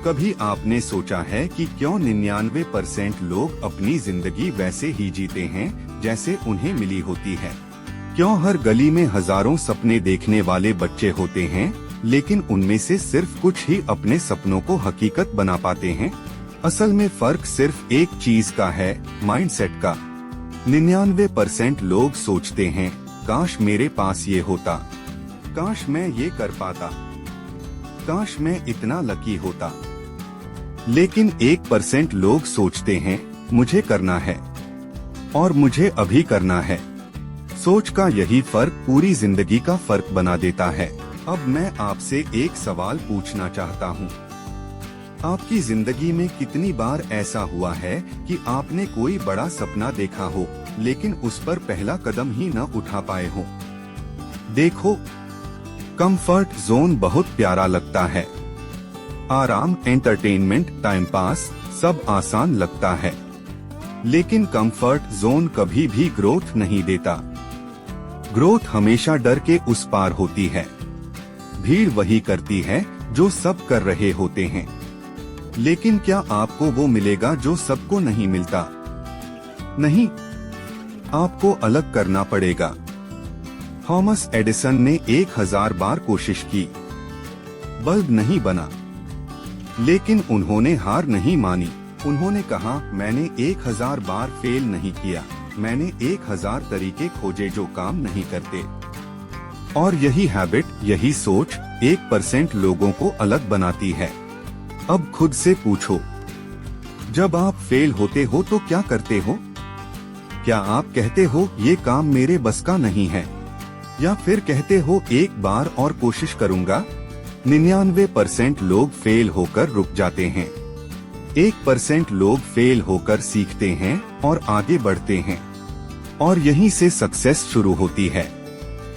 कभी आपने सोचा है कि क्यों 99% लोग अपनी जिंदगी वैसे ही जीते हैं जैसे उन्हें मिली होती है? क्यों हर गली में हजारों सपने देखने वाले बच्चे होते हैं, लेकिन उनमें से सिर्फ कुछ ही अपने सपनों को हकीकत बना पाते हैं? असल में फर्क सिर्फ एक चीज का है, माइंडसेट का। 99% लोग सोचते हैं, काश मेरे पास ये होता, काश मैं ये कर पाता, काश मैं इतना लकी होता। लेकिन 1% लोग सोचते हैं, मुझे करना है और मुझे अभी करना है। सोच का यही फर्क पूरी जिंदगी का फर्क बना देता है। अब मैं आपसे एक सवाल पूछना चाहता हूँ। आपकी जिंदगी में कितनी बार ऐसा हुआ है कि आपने कोई बड़ा सपना देखा हो, लेकिन उस पर पहला कदम ही न उठा पाए हो? देखो, कंफर्ट जोन बहुत प्यारा लगता है। आराम, एंटरटेनमेंट, टाइम पास सब आसान लगता है, लेकिन कंफर्ट जोन कभी भी ग्रोथ नहीं देता। ग्रोथ हमेशा डर के उस पार होती है। भीड़ वही करती है जो सब कर रहे होते हैं, लेकिन क्या आपको वो मिलेगा जो सबको नहीं मिलता? नहीं, आपको अलग करना पड़ेगा। थॉमस एडिसन ने 1000 बार कोशिश की, बल्ब नहीं बना, लेकिन उन्होंने हार नहीं मानी। उन्होंने कहा, मैंने 1000 बार फेल नहीं किया, मैंने 1000 तरीके खोजे जो काम नहीं करते। और यही हैबिट, यही सोच 1% लोगों को अलग बनाती है। अब खुद से पूछो, जब आप फेल होते हो तो क्या करते हो? क्या आप कहते हो ये काम मेरे बस का नहीं है, या फिर कहते हो एक बार और कोशिश करूंगा? 99% लोग फेल होकर रुक जाते हैं। 1% लोग फेल होकर सीखते हैं और आगे बढ़ते हैं, और यहीं से सक्सेस शुरू होती है।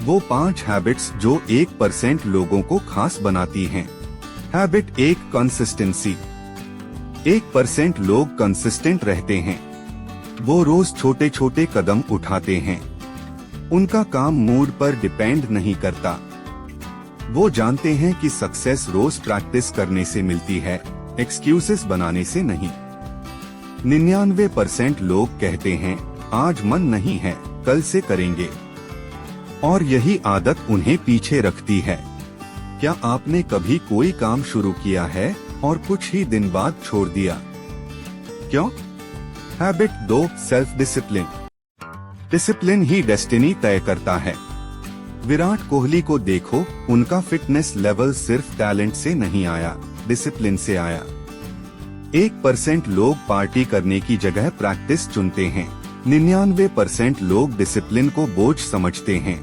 वो 5 हैबिट्स जो 1% लोगों को खास बनाती हैं। Habit 1, consistency. 1% लोग कंसिस्टेंट रहते हैं। वो रोज छोटे छोटे कदम उठाते हैं। उनका काम मूड पर डिपेंड नहीं करता। वो जानते हैं कि सक्सेस रोज प्रैक्टिस करने से मिलती है, एक्सक्यूजेस बनाने से नहीं। 99% लोग कहते हैं, आज मन नहीं है, कल से करेंगे, और यही आदत उन्हें पीछे रखती है। क्या आपने कभी कोई काम शुरू किया है और कुछ ही दिन बाद छोड़ दिया? क्यों? Habit 2, self discipline. डिसिप्लिन ही डेस्टिनी तय करता है। विराट कोहली को देखो, उनका फिटनेस लेवल सिर्फ टैलेंट से नहीं आया, डिसिप्लिन से आया। 1% लोग पार्टी करने की जगह प्रैक्टिस चुनते हैं। 99% लोग डिसिप्लिन को बोझ समझते हैं,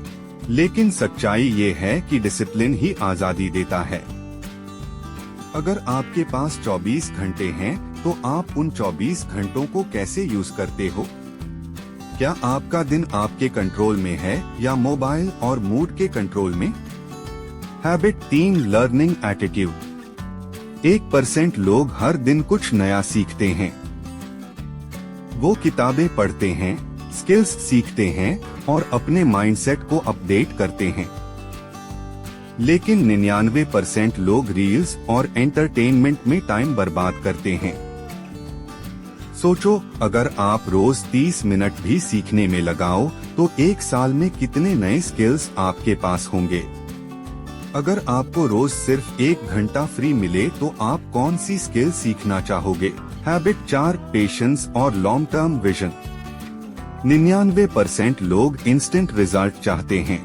लेकिन सच्चाई ये है कि डिसिप्लिन ही आजादी देता है। अगर आपके पास 24 घंटे हैं, तो आप उन 24 घंटों को कैसे यूज करते हो? क्या आपका दिन आपके कंट्रोल में है या मोबाइल और मूड के कंट्रोल में? Habit 3, learning attitude. 1% लोग हर दिन कुछ नया सीखते हैं। वो किताबें पढ़ते हैं, स्किल्स सीखते हैं और अपने माइंडसेट को अपडेट करते हैं। लेकिन 99% लोग रील्स और एंटरटेनमेंट में टाइम बर्बाद करते हैं। सोचो, अगर आप रोज 30 मिनट भी सीखने में लगाओ तो 1 साल में कितने नए स्किल्स आपके पास होंगे? अगर आपको रोज सिर्फ 1 घंटा फ्री मिले तो आप कौन सी स्किल सीखना चाहोगे? हैबिट 4, पेशेंस और लॉन्ग टर्म विजन। 99% लोग इंस्टेंट रिजल्ट चाहते हैं।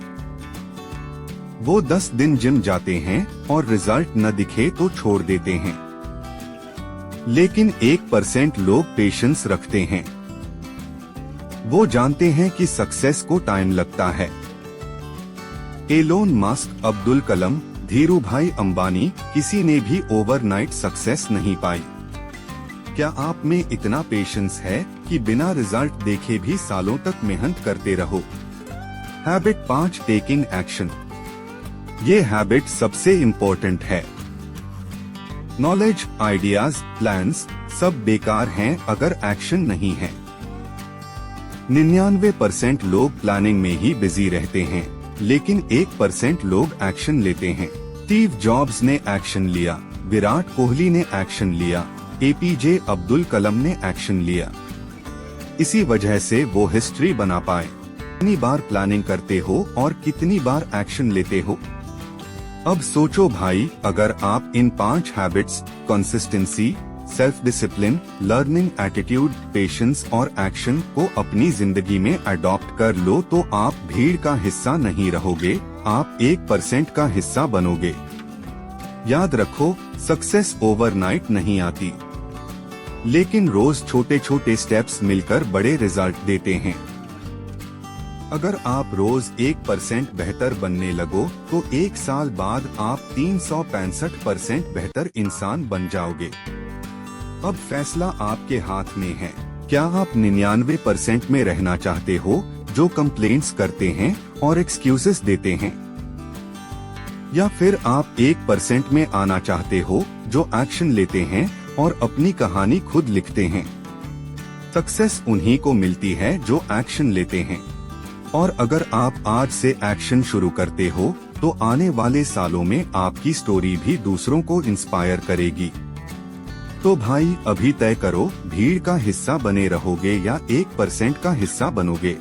वो 10 दिन जिम जाते हैं और रिजल्ट न दिखे तो छोड़ देते हैं। लेकिन 1% लोग पेशेंस रखते हैं। वो जानते हैं कि सक्सेस को टाइम लगता है। एलोन मस्क, अब्दुल कलाम, धीरूभाई अंबानी, किसी ने भी ओवरनाइट सक्सेस नहीं पाई। क्या आप में इतना पेशेंस है कि बिना रिजल्ट देखे भी सालों तक मेहनत करते रहो? Habit 5, taking action. ये हैबिट सबसे इम्पोर्टेंट है। नॉलेज, आइडियाज, प्लान्स सब बेकार हैं अगर एक्शन नहीं है। 99% लोग प्लानिंग में ही बिजी रहते हैं, लेकिन 1% लोग एक्शन लेते हैं। स्टीव जॉब्स ने एक्शन लिया, विराट कोहली ने एक्शन लिया, एपीजे अब्दुल कलाम ने एक्शन लिया। इसी वजह से वो हिस्ट्री बना पाए। कितनी बार प्लानिंग करते हो और कितनी बार एक्शन लेते हो? अब सोचो भाई, अगर आप इन 5 habits consistency, self discipline, learning attitude, patience और एक्शन को अपनी जिंदगी में अडॉप्ट कर लो तो आप भीड़ का हिस्सा नहीं रहोगे, आप 1% का हिस्सा बनोगे। याद रखो, सक्सेस ओवरनाइट नहीं आती, लेकिन रोज छोटे छोटे स्टेप्स मिलकर बड़े रिजल्ट देते हैं। अगर आप रोज 1% बेहतर बनने लगो तो 1 साल बाद आप 365% बेहतर इंसान बन जाओगे। अब फैसला आपके हाथ में है। क्या आप 99% में रहना चाहते हो, जो कंप्लेंट्स करते हैं और एक्सक्यूजेस देते हैं, या फिर आप 1% में आना चाहते हो, जो एक्शन लेते हैं और अपनी कहानी खुद लिखते हैं? सक्सेस उन्हीं को मिलती है जो एक्शन लेते हैं। और अगर आप आज से एक्शन शुरू करते हो तो आने वाले सालों में आपकी स्टोरी भी दूसरों को इंस्पायर करेगी। तो भाई, अभी तय करो, भीड़ का हिस्सा बने रहोगे या 1% का हिस्सा बनोगे।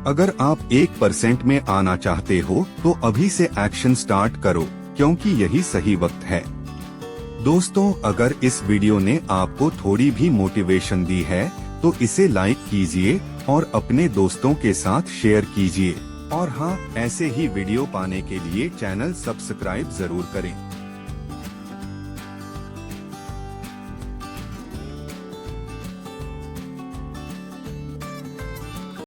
अगर आप 1% में आना चाहते हो तो अभी से एक्शन स्टार्ट करो, क्योंकि यही सही वक्त है। दोस्तों, अगर इस वीडियो ने आपको थोड़ी भी मोटिवेशन दी है तो इसे लाइक कीजिए और अपने दोस्तों के साथ शेयर कीजिए। और हाँ, ऐसे ही वीडियो पाने के लिए चैनल सब्सक्राइब जरूर करें।